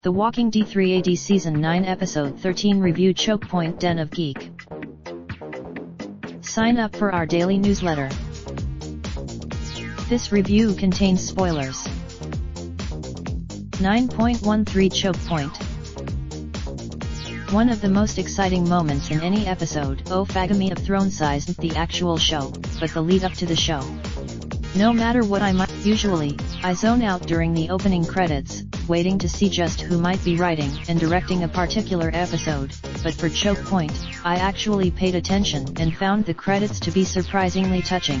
The Walking D3ad Season 9 Episode 13 Review. Chokepoint Den of Geek. Sign up for our daily newsletter. This review contains spoilers. 9.13 Chokepoint. One of the most exciting moments in any episode. Game of Thrones isn't the actual show, but the lead up to the show. No matter what usually, I zone out during the opening credits, waiting to see just who might be writing and directing a particular episode, but for Chokepoint, I actually paid attention and found the credits to be surprisingly touching.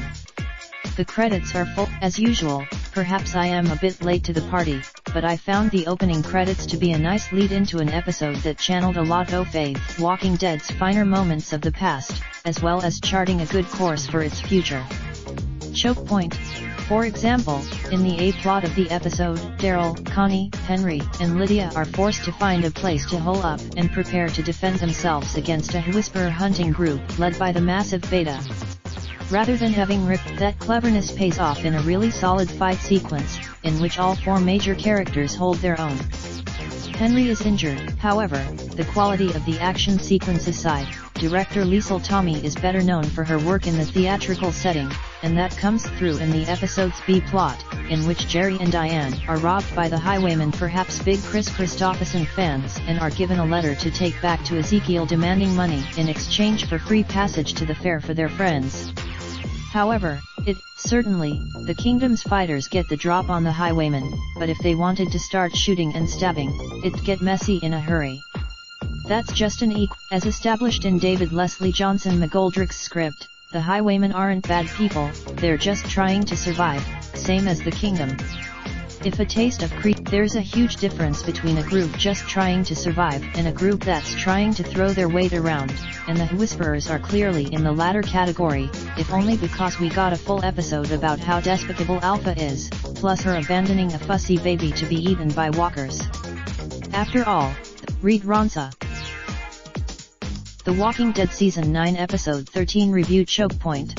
The credits are full, as usual. Perhaps I am a bit late to the party, but I found the opening credits to be a nice lead into an episode that channeled a lot of Walking Dead's finer moments of the past, as well as charting a good course for its future. Chokepoint. For example, in the A-plot of the episode, Daryl, Connie, Henry, and Lydia are forced to find a place to hole up and prepare to defend themselves against a whisperer hunting group led by the massive Beta. Rather than having ripped, that cleverness pays off in a really solid fight sequence, in which all four major characters hold their own. Henry is injured, however, the quality of the action sequence aside, director Liesl Tommy is better known for her work in the theatrical setting, and that comes through in the episode's B-plot, in which Jerry and Diane are robbed by the highwaymen, perhaps big Chris Christopherson fans, and are given a letter to take back to Ezekiel demanding money in exchange for free passage to the fair for their friends. However, certainly, the Kingdom's fighters get the drop on the highwaymen, but if they wanted to start shooting and stabbing, it'd get messy in a hurry. That's just as established in David Leslie Johnson McGoldrick's script, the highwaymen aren't bad people, they're just trying to survive, same as the Kingdom. If a taste of there's a huge difference between a group just trying to survive and a group that's trying to throw their weight around, and the Whisperers are clearly in the latter category, if only because we got a full episode about how despicable Alpha is, plus her abandoning a fussy baby to be eaten by walkers. After all, read Ronsa. The Walking Dead Season 9 Episode 13 Review. Chokepoint.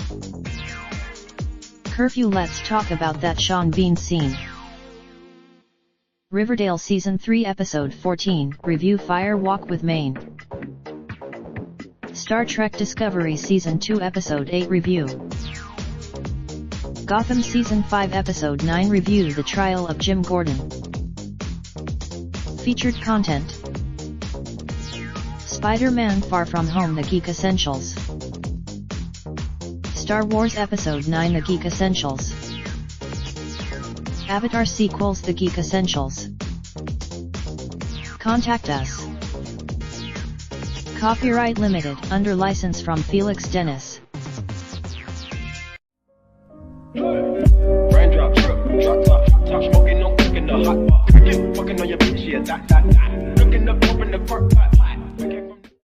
Curfew. Let's talk about that Sean Bean scene. Riverdale Season 3 Episode 14 Review. Fire Walk with Maine. Star Trek Discovery Season 2 Episode 8 Review. Gotham Season 5 Episode 9 Review. The Trial of Jim Gordon. Featured content. Spider-Man Far From Home. The Geek Essentials. Star Wars Episode 9 The Geek Essentials. Avatar Sequels. The Geek Essentials. Contact us. Copyright limited, under license from Felix Dennis. Raindrop, drop top, smoking, no cooking the hot bar. Fucking on your bitch, yeah, that. Looking up, open the park.